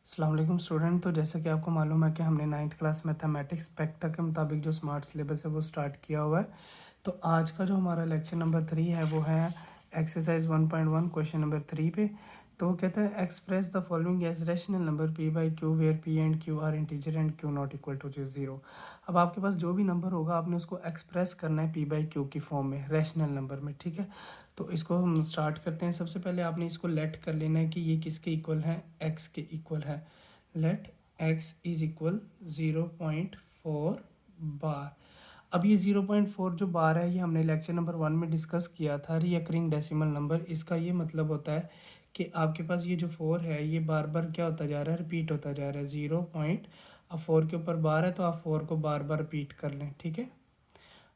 अस्सलाम वालेकुम स्टूडेंट। तो जैसा कि आपको मालूम है कि हमने 9th क्लास मैथमेटिक्स पैक्टा के मुताबिक जो स्मार्ट सिलेबस है वो स्टार्ट किया हुआ है। तो आज का जो हमारा लेक्चर नंबर 3 है वो है एक्सरसाइज 1.1 क्वेश्चन नंबर 3 पे। तो वो कहता है express the following as rational number p by q where p and q are integer and q not equal to 0। अब आपके पास जो भी नंबर होगा आपने उसको एक्सप्रेस करना है p बाई क्यू की फॉर्म में, रैशनल नंबर में, ठीक है। तो इसको हम स्टार्ट करते हैं। सबसे पहले आपने इसको लेट कर लेना है कि ये किसके इक्वल है, x के इक्वल है। लेट x इज इक्वल 0.4 बार। अब ये 0.4 जो बार है ये हमने लेक्चर नंबर 1 में डिस्कस किया था, रीअकरिंग डेसिमल नंबर। इसका ये मतलब होता है कि आपके पास ये जो 4 है ये बार बार क्या होता जा रहा है, रिपीट होता जा रहा है। 0 पॉइंट, अब 4 के ऊपर बार है तो आप 4 को बार बार रिपीट कर लें, ठीक है।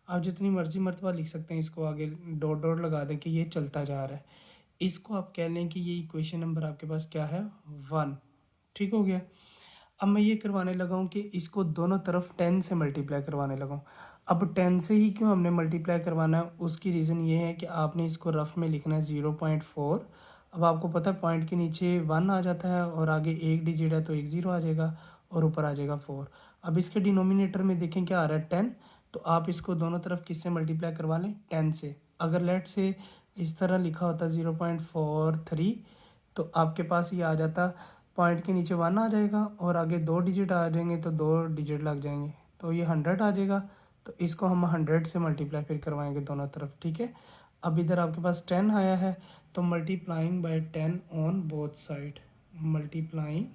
आप जितनी मर्जी मरतबा लिख सकते हैं, इसको आगे डॉट डॉट लगा दें कि ये चलता जा रहा है। इसको आप कह लें कि ये इक्वेशन नंबर आपके पास क्या है, 1। ठीक हो गया। अब मैं ये करवाने लगा हूँ कि इसको दोनों तरफ 10 से मल्टीप्लाई करवाने लगा हूँ। अब 10 से ही क्यों हमने मल्टीप्लाई करवाना है, उसकी रीज़न ये है कि आपने इसको रफ में लिखना है 0.4। अब आपको पता है पॉइंट के नीचे 1 आ जाता है और आगे एक डिजिट है तो एक ज़ीरो आ जाएगा और ऊपर आ जाएगा 4। अब इसके डिनोमिनेटर में देखें क्या आ रहा है, 10। तो आप इसको दोनों तरफ किससे मल्टीप्लाई करवा लें, 10 से। अगर लेट से इस तरह लिखा होता 0.43 तो आपके पास ये आ जाता, पॉइंट के नीचे 1 आ जाएगा और आगे दो डिजिट आ जाएंगे तो दो डिजिट लग जाएंगे तो ये 100 आ जाएगा। तो इसको हम 100 से मल्टीप्लाई फिर करवाएंगे दोनों तरफ, ठीक है। अब इधर आपके पास 10 आया है तो multiplying by 10 on both side, multiplying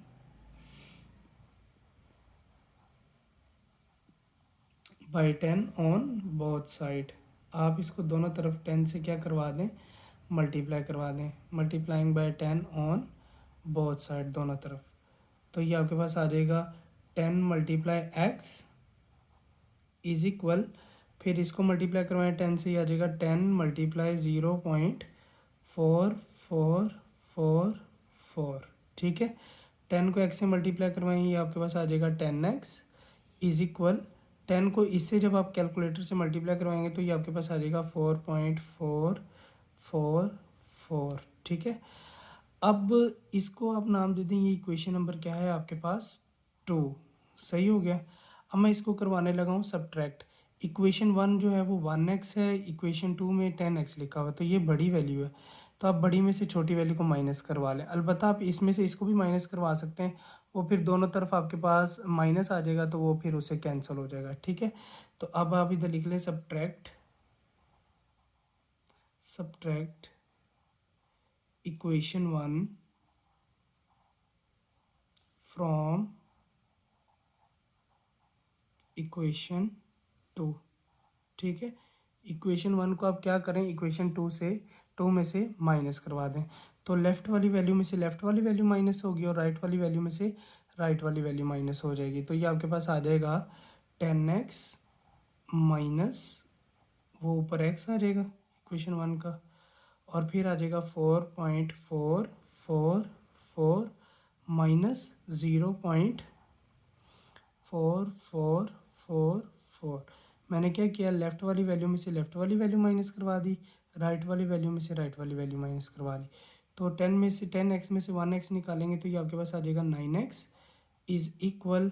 by 10 on both side. आप इसको दोनों तरफ 10 से क्या करवा दें, मल्टीप्लाई करवा दें। Multiplying by 10 on both side, दोनों तरफ। तो ये आपके पास आ जाएगा 10 मल्टीप्लाई एक्स इज इक्वल, फिर इसको मल्टीप्लाई करवाएं 10 से, ही आ जाएगा 10 मल्टीप्लाई 0.4444, ठीक है। 10 को x से मल्टीप्लाई करवाएं, ये आपके पास आ जाएगा 10x इज इक्वल, 10 को इससे जब आप कैलकुलेटर से मल्टीप्लाई करवाएंगे तो ये आपके पास आ जाएगा 4.444, ठीक है। अब इसको आप नाम दे दें, ये इक्वेशन नंबर क्या है आपके पास, 2। सही हो गया। अब मैं इसको करवाने लगा हूँ सब्ट्रैक्ट। इक्वेशन 1 जो है वो 1x है, इक्वेशन 2 में 10x लिखा हुआ है तो ये बड़ी वैल्यू है। तो आप बड़ी में से छोटी वैल्यू को माइनस करवा लें। अलबत्ता आप इसमें से इसको भी माइनस करवा सकते हैं, वो फिर दोनों तरफ आपके पास माइनस आ जाएगा तो वो फिर उससे कैंसिल हो जाएगा, ठीक है। तो अब आप इधर लिख लें subtract, subtract equation 1 from equation 2, ठीक है। इक्वेशन 1 को आप क्या करें, इक्वेशन 2 से, 2 में से माइनस करवा दें। तो लेफ़्ट वाली वैल्यू में से लेफ़्ट वाली वैल्यू माइनस होगी और राइट वाली वैल्यू में से राइट वाली वैल्यू माइनस हो जाएगी। तो ये आपके पास आ जाएगा 10x माइनस, वो ऊपर x आ जाएगा इक्वेशन 1 का, और फिर आ जाएगा 4.444 माइनस 0.4444। मैंने क्या किया, लेफ़्ट वाली वैल्यू में से लेफ़्ट वाली वैल्यू माइनस करवा दी, राइट वाली वैल्यू में से राइट वाली वैल्यू माइनस करवा दी। तो 10 में से 10x में से 1x निकालेंगे तो ये आपके पास आ जाएगा 9x इज़ इक्वल,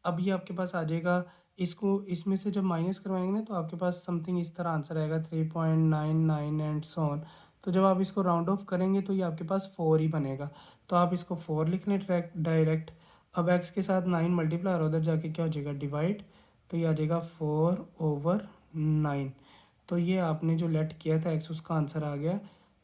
अब ये आपके पास आ जाएगा, इसको इसमें से जब माइनस करवाएंगे ना तो आपके पास समथिंग इस तरह आंसर आएगा 3.99 एंड सो ऑन। तो जब आप इसको राउंड ऑफ करेंगे तो ये आपके पास 4 ही बनेगा। तो आप इसको 4 लिख लें डायरेक्ट। अब x के साथ 9 मल्टीप्लाई और उधर जाके क्या हो जाएगा, डिवाइड। तो ये आ जाएगा 4/9। तो ये आपने जो लेट किया था x, उसका आंसर आ गया।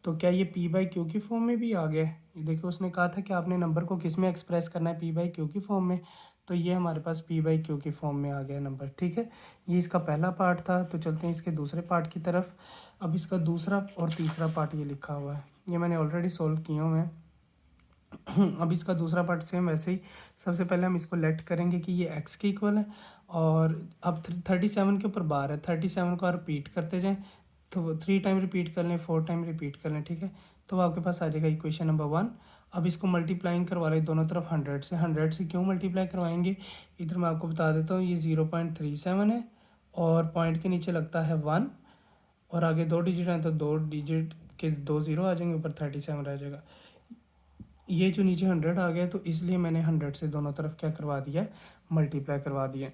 तो क्या ये p बाई क्यू की फॉर्म में भी आ गया है? ये देखिए उसने कहा था कि आपने नंबर को किस में एक्सप्रेस करना है, p बाई क्यू की फॉर्म में। तो ये हमारे पास p बाई क्यू की फॉर्म में आ गया नंबर, ठीक है। ये इसका पहला पार्ट था। तो चलते हैं इसके दूसरे पार्ट की तरफ। अब इसका दूसरा और तीसरा पार्ट ये लिखा हुआ है, ये मैंने ऑलरेडी सॉल्व किया हुआ है। अब इसका दूसरा पार्ट सेम वैसे ही, सबसे पहले हम इसको लेट करेंगे कि ये x के इक्वल है और अब 37 के ऊपर बार है, 37 को रिपीट करते जाएं। तो 3 टाइम रिपीट कर लें, 4 टाइम रिपीट कर लें, ठीक है। तो आपके पास आ जाएगा इक्वेशन नंबर 1। अब इसको मल्टीप्लाइंग करवा लें दोनों तरफ 100 से। 100 से क्यों मल्टीप्लाई करवाएंगे, इधर मैं आपको बता देता हूँ, ये 0.37 है और पॉइंट के नीचे लगता है 1 और आगे दो डिजिट हैं तो दो डिजिट के दो ज़ीरो आ जाएंगे, ऊपर 37 रह जाएगा। ये जो नीचे 100 आ गया तो इसलिए मैंने 100 से दोनों तरफ क्या करवा दिया है, मल्टीप्लाई करवा दिया।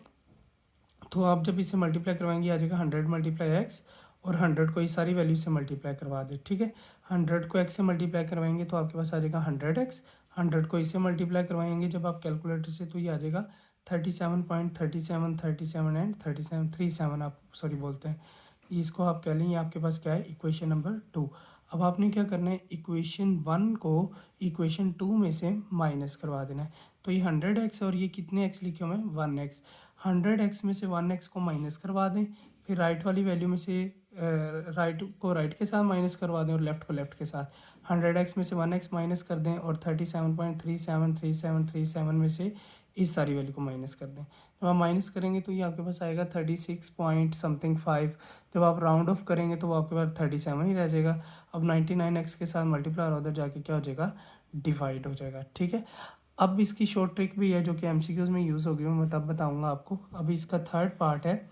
तो आप जब इसे मल्टीप्लाई करवाएंगे आ जाएगा 100 मल्टीप्लाई एक्स, और 100 को इस सारी वैल्यू से मल्टीप्लाई करवा दे, ठीक है। 100 को एक्स से मल्टीप्लाई करवाएंगे तो आपके पास आ जाएगा 100x, 100 को इससे मल्टीप्लाई करवाएंगे जब आप कैलकुलेटर से तो ये आ जाएगा 37.37 एंड 37 आप सॉरी बोलते हैं, इसको आप कह लें ये आपके पास क्या है, इक्वेशन नंबर 2। अब आपने क्या करना है, इक्वेशन 1 को इक्वेशन 2 में से माइनस करवा देना है। तो ये 100x और ये कितने x लिखे हुए हैं, 1x। 100x में से 1x को माइनस करवा दें, फिर राइट वाली वैल्यू में से राइट को राइट के साथ माइनस करवा दें और लेफ़्ट को लेफ़्ट के साथ। 100x में से 1x माइनस कर दें और 37.373737 में से इस सारी वैल्यू को माइनस कर दें। जब आप माइनस करेंगे तो ये आपके पास आएगा 36 पॉइंट समथिंग 5। जब आप राउंड ऑफ करेंगे तो वो आपके पास 37 ही रह जाएगा। अब 99x के साथ मल्टीप्लाई और उधर जाके क्या हो जाएगा, डिवाइड हो जाएगा, ठीक है। अब इसकी शॉर्ट ट्रिक भी है जो कि एमसीक्यूज में यूज़ होगी, मैं तब बताऊंगा आपको। अभी इसका थर्ड पार्ट है।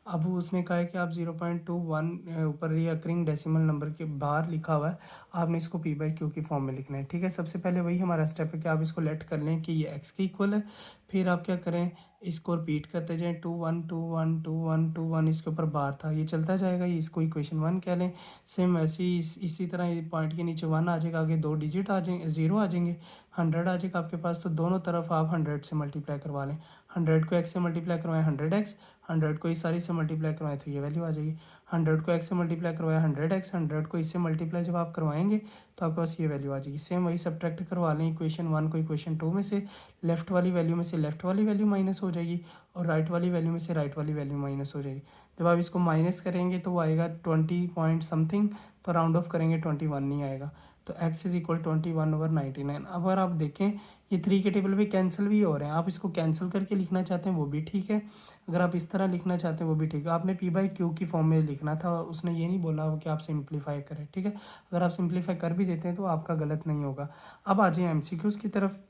अब उसने कहा है कि आप 0.21 ऊपर रिकरिंग डेसिमल नंबर के बाहर लिखा हुआ है, आपने इसको पी बाई क्यू की फॉर्म में लिखना है, ठीक है। सबसे पहले वही हमारा स्टेप है कि आप इसको लेट कर लें कि ये एक्स के इक्वल है। फिर आप क्या करें, इसको रिपीट करते जाएं, 2 1 2 1 2 1 2 1 इसके ऊपर बार था, ये चलता जाएगा, ये इसको इक्वेशन 1 कह लें। सेम वैसे ही इसी तरह ये पॉइंट के नीचे 1 आ जाएगा, आगे 2 डिजिट आ जाएंगे, 0 आ जाएंगे, 100 आ जाएगा आपके पास। तो दोनों तरफ आप 100 से मल्टीप्लाई करवा लें। 100 को एक्स से मल्टीप्लाई करवाएं 100x, 100 को इस सारी से मल्टीप्लाई करवाएं तो ये वैल्यू आ जाएगी। 100 को एक्स से मल्टीप्लाई करवाएं 100x, 100 को इससे मल्टीप्लाई जब आप करवाएंगे तो आपके पास ये वैल्यू आ जाएगी। सेम वही सब्ट्रैक्ट करवा लें, इक्वेशन 1 को इक्वेशन 2 में से लेफ्ट वाली वैल्यू में से लेफ्ट वाली वैल्यू माइनस हो जाएगी और राइट वाली वैल्यू में से राइट वाली वैल्यू माइनस हो जाएगी। जब आप इसको माइनस करेंगे तो वो आएगा 20 पॉइंट समथिंग, तो राउंड ऑफ करेंगे 21 नहीं आएगा। तो x इज इक्वल 21/99। अब अगर आप देखें ये 3 के टेबल पे कैंसिल भी हो रहे हैं, आप इसको कैंसिल करके लिखना चाहते हैं वो भी ठीक है, अगर आप इस तरह लिखना चाहते हैं वो भी ठीक है। आपने पी बाई क्यू की फॉर्म में लिखना था, उसने ये नहीं बोला कि आप सिंप्लीफाई करें, ठीक है। अगर आप सिंप्लीफाई कर भी देते हैं तो आपका गलत नहीं होगा। अब आ जाए एमसीक्यूज की तरफ।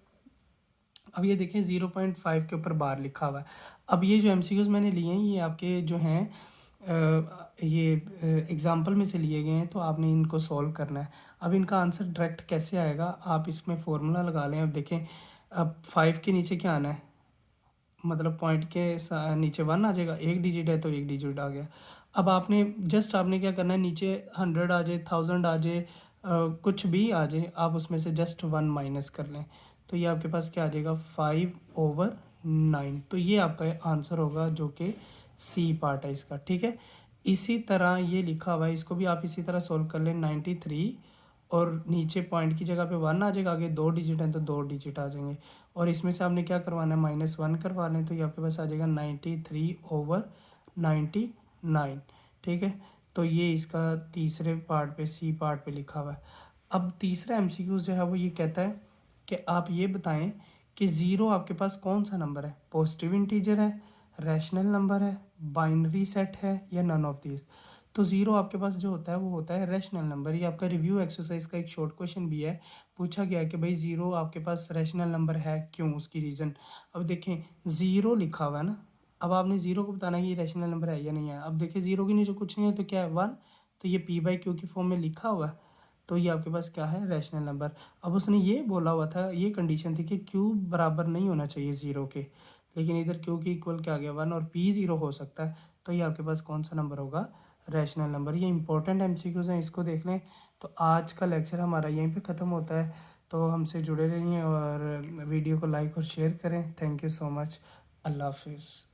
अब ये देखें 0.5 के ऊपर बार लिखा हुआ है। अब ये जो एमसीक्यूज मैंने लिए हैं ये आपके जो हैं ये एग्जाम्पल में से लिए गए हैं, तो आपने इनको सॉल्व करना है। अब इनका आंसर डायरेक्ट कैसे आएगा, आप इसमें फॉर्मूला लगा लें। अब देखें, अब 5 के नीचे क्या आना है, मतलब पॉइंट के नीचे 1 आ जाएगा, एक डिजिट है तो एक डिजिट आ गया। अब आपने जस्ट आपने क्या करना है, नीचे 100 आ जाए, 1000 आ जाए, कुछ भी आ जाए, आप उसमें से जस्ट 1 माइनस कर लें तो ये आपके पास क्या आ जाएगा, 5/9। तो ये आपका आंसर होगा जो कि सी पार्ट है इसका, ठीक है। इसी तरह ये लिखा हुआ है, इसको भी आप इसी तरह सोल्व कर लें। 93 और नीचे पॉइंट की जगह पे 1 आ जाएगा, आगे 2 डिजिट हैं तो 2 डिजिट आ जाएंगे, और इसमें से आपने क्या करवाना है, -1 करवा लें तो ये आपके पास आ जाएगा 93/99, ठीक है। तो ये इसका तीसरे पार्ट पे, सी पार्ट पे लिखा हुआ है। अब तीसरा एमसीक्यू जो है वो ये कहता है कि आप ये बताएं कि ज़ीरो आपके पास कौन सा नंबर है, पॉजिटिव इंटीजर है, रैशनल नंबर है, बाइनरी सेट है या नन ऑफ दीज। तो ज़ीरो आपके पास जो होता है वो होता है रैशनल नंबर। ये आपका रिव्यू एक्सरसाइज का एक शॉर्ट क्वेश्चन भी है, पूछा गया है कि भाई ज़ीरो आपके पास रैशनल नंबर है क्यों, उसकी रीज़न। अब देखें ज़ीरो लिखा हुआ है ना, अब आपने ज़ीरो को बताना है कि ये रैशनल नंबर है या नहीं है। अब देखिए ज़ीरो के नीचे कुछ नहीं है तो क्या है, 1, तो ये पी बाई क्यू की फॉर्म में लिखा हुआ है, तो ये आपके पास क्या है, रैशनल नंबर। अब उसने ये बोला हुआ था, ये कंडीशन थी कि क्यू बराबर नहीं होना चाहिए ज़ीरो के, लेकिन इधर क्यू की इक्वल क्या आ गया, 1, और पी ज़ीरो हो सकता है, तो ये आपके पास कौन सा नंबर होगा, रैशनल नंबर। ये इंपॉर्टेंट एमसीक्यूज़ हैं, इसको देख लें। तो आज का लेक्चर हमारा यहीं पे ख़त्म होता है, तो हमसे जुड़े रहिए और वीडियो को लाइक और शेयर करें। Thank you so much. अल्लाह हाफिज़।